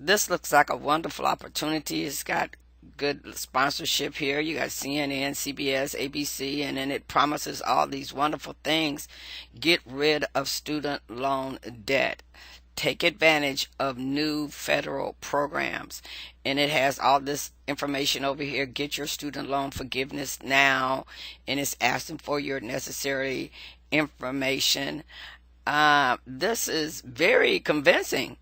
This looks like a wonderful opportunity. It's got good sponsorship here. You got CNN, CBS, ABC, and then it promises all these wonderful things. Get rid of student loan debt. Take advantage of new federal programs. And it has all this information over here. Get your student loan forgiveness now. And it's asking for your necessary information. This is very convincing.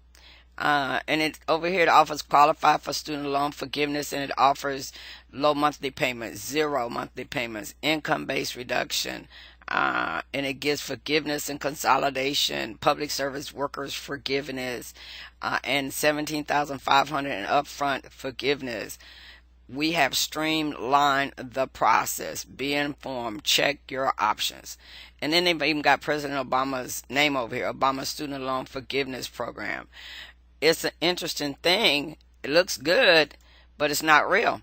And it over here it offers qualify for student loan forgiveness, and it offers low monthly payments, zero monthly payments, income-based reduction, and it gives forgiveness and consolidation, public service workers forgiveness, and 17,500 in upfront forgiveness. We have streamlined the process. Be informed. Check your options. And then they've even got President Obama's name over here, Obama Student Loan Forgiveness Program. It's an interesting thing. It looks good, but it's not real.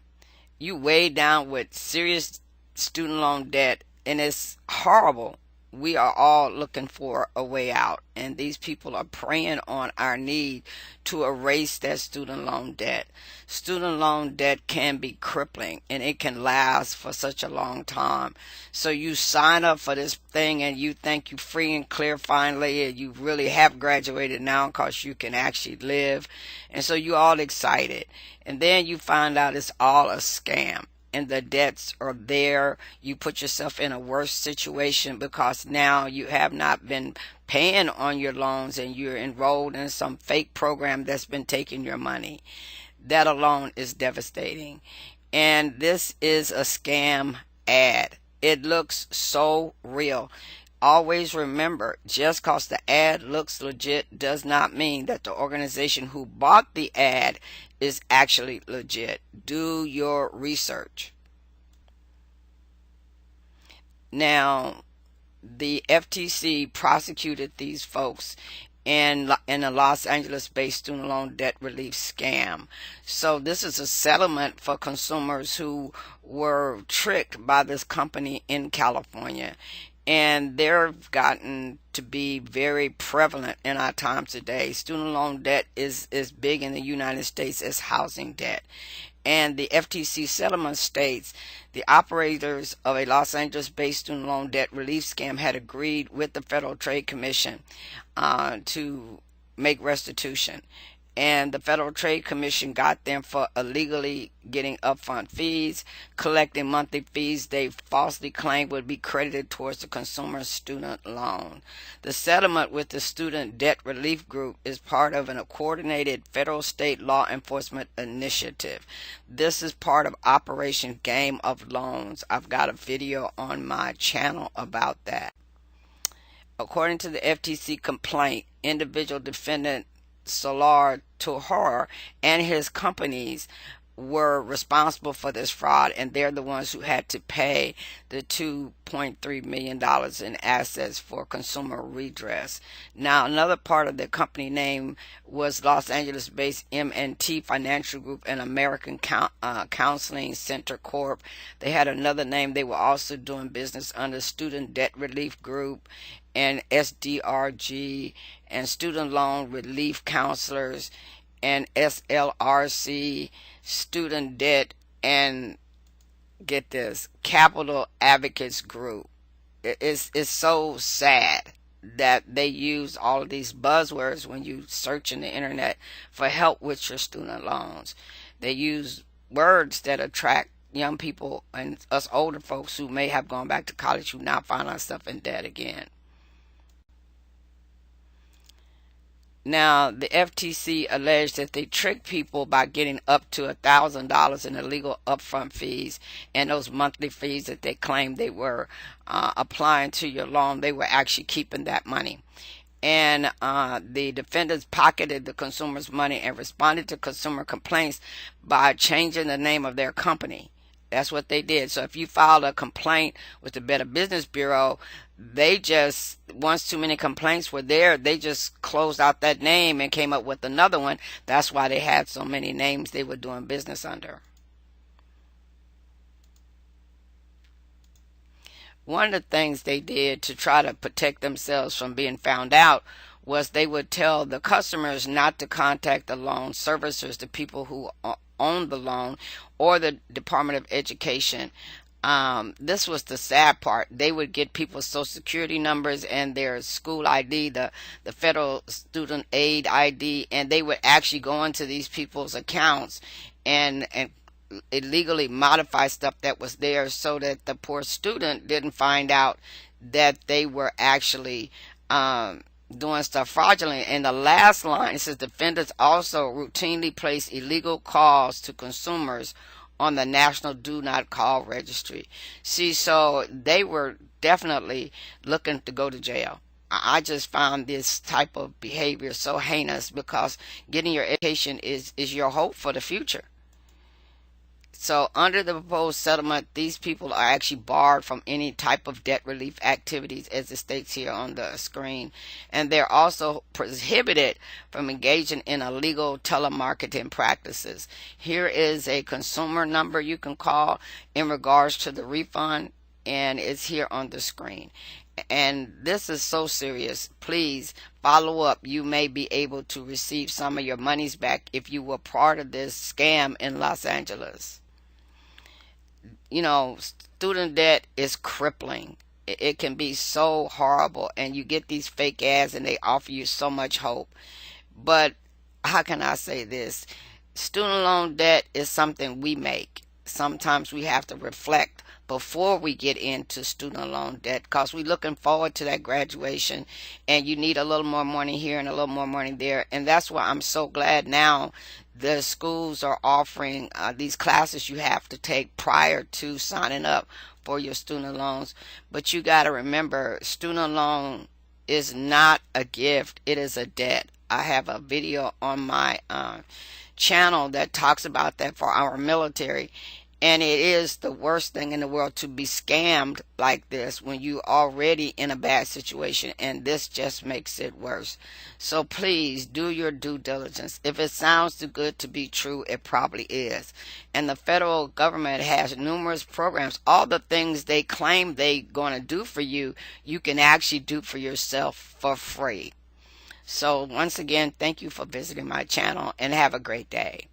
You weighed down with serious student loan debt, and it's horrible. We are all looking for a way out, and these people are preying on our need to erase that student loan debt. Student loan debt can be crippling, and it can last for such a long time. So you sign up for this thing and you think you're free and clear finally, and you really have graduated now because you can actually live, and so you're all excited, and then you find out it's all a scam. And the debts are there. You put yourself in a worse situation because now you have not been paying on your loans and you're enrolled in some fake program that's been taking your money. That alone is devastating. And this is a scam ad. It looks so real. Always remember, just because the ad looks legit does not mean that the organization who bought the ad is actually legit. Do your research. Now, the FTC prosecuted these folks in a Los Angeles-based student loan debt relief scam. So this is a settlement for consumers who were tricked by this company in California. And they've gotten to be very prevalent in our time today. Student loan debt is as big in the United States as housing debt. And the FTC settlement states the operators of a Los Angeles-based student loan debt relief scam had agreed with the Federal Trade Commission to make restitution. And the Federal Trade Commission got them for illegally getting upfront fees, collecting monthly fees they falsely claimed would be credited towards the consumer's student loan. The settlement with the Student Debt Relief Group is part of a coordinated federal state law enforcement initiative. This is part of Operation Game of Loans. I've got a video on my channel about that. According to the FTC complaint, individual defendant Solar Tohar and his companies were responsible for this fraud, and they're the ones who had to pay the $2.3 million in assets for consumer redress. Now, another part of the company name was Los Angeles-based M&T Financial Group and American Counseling Center Corp. They had another name. They were also doing business under Student Debt Relief Group and SDRG and Student Loan Relief Counselors and SLRC, Student Debt, and get this, Capital Advocates Group. It's so sad that they use all of these buzzwords when you search in the internet for help with your student loans. They use words that attract young people and us older folks who may have gone back to college who now find ourselves in debt again. Now, the FTC alleged that they tricked people by getting up to $1,000 in illegal upfront fees, and those monthly fees that they claimed they were applying to your loan, they were actually keeping that money. And the defendants pocketed the consumer's money and responded to consumer complaints by changing the name of their company. That's what they did. So if you filed a complaint with the Better Business Bureau, they just, once too many complaints were there, they just closed out that name and came up with another one. That's why they had so many names they were doing business under. One of the things they did to try to protect themselves from being found out was they would tell the customers not to contact the loan servicers, the people who own the loan, or the Department of Education. This was the sad part. They would get people's social security numbers and their school ID, the federal student aid ID, and they would actually go into these people's accounts and illegally modify stuff that was there so that the poor student didn't find out that they were actually doing stuff fraudulent. And the last line, it says defendants also routinely place illegal calls to consumers on the National Do Not Call Registry. See, so they were definitely looking to go to jail. I just found this type of behavior so heinous, because getting your education is your hope for the future. So under the proposed settlement, these people are actually barred from any type of debt relief activities, as it states here on the screen. And they're also prohibited from engaging in illegal telemarketing practices. Here is a consumer number you can call in regards to the refund, and it's here on the screen. And this is so serious. Please follow up. You may be able to receive some of your monies back if you were part of this scam in Los Angeles. You know, student debt is crippling. It can be so horrible, and you get these fake ads and they offer you so much hope. But how can I say this? Student loan debt is something we make. Sometimes we have to reflect before we get into student loan debt, because we're looking forward to that graduation, and you need a little more money here and a little more money there. And that's why I'm so glad now the schools are offering these classes you have to take prior to signing up for your student loans. But you got to remember, student loan is not a gift, it is a debt. I have a video on my channel that talks about that for our military. And it is the worst thing in the world to be scammed like this when you're already in a bad situation, and this just makes it worse. So please do your due diligence. If it sounds too good to be true, it probably is. And the federal government has numerous programs. All the things they claim they're going to do for you, you can actually do for yourself for free. So once again, thank you for visiting my channel, and have a great day.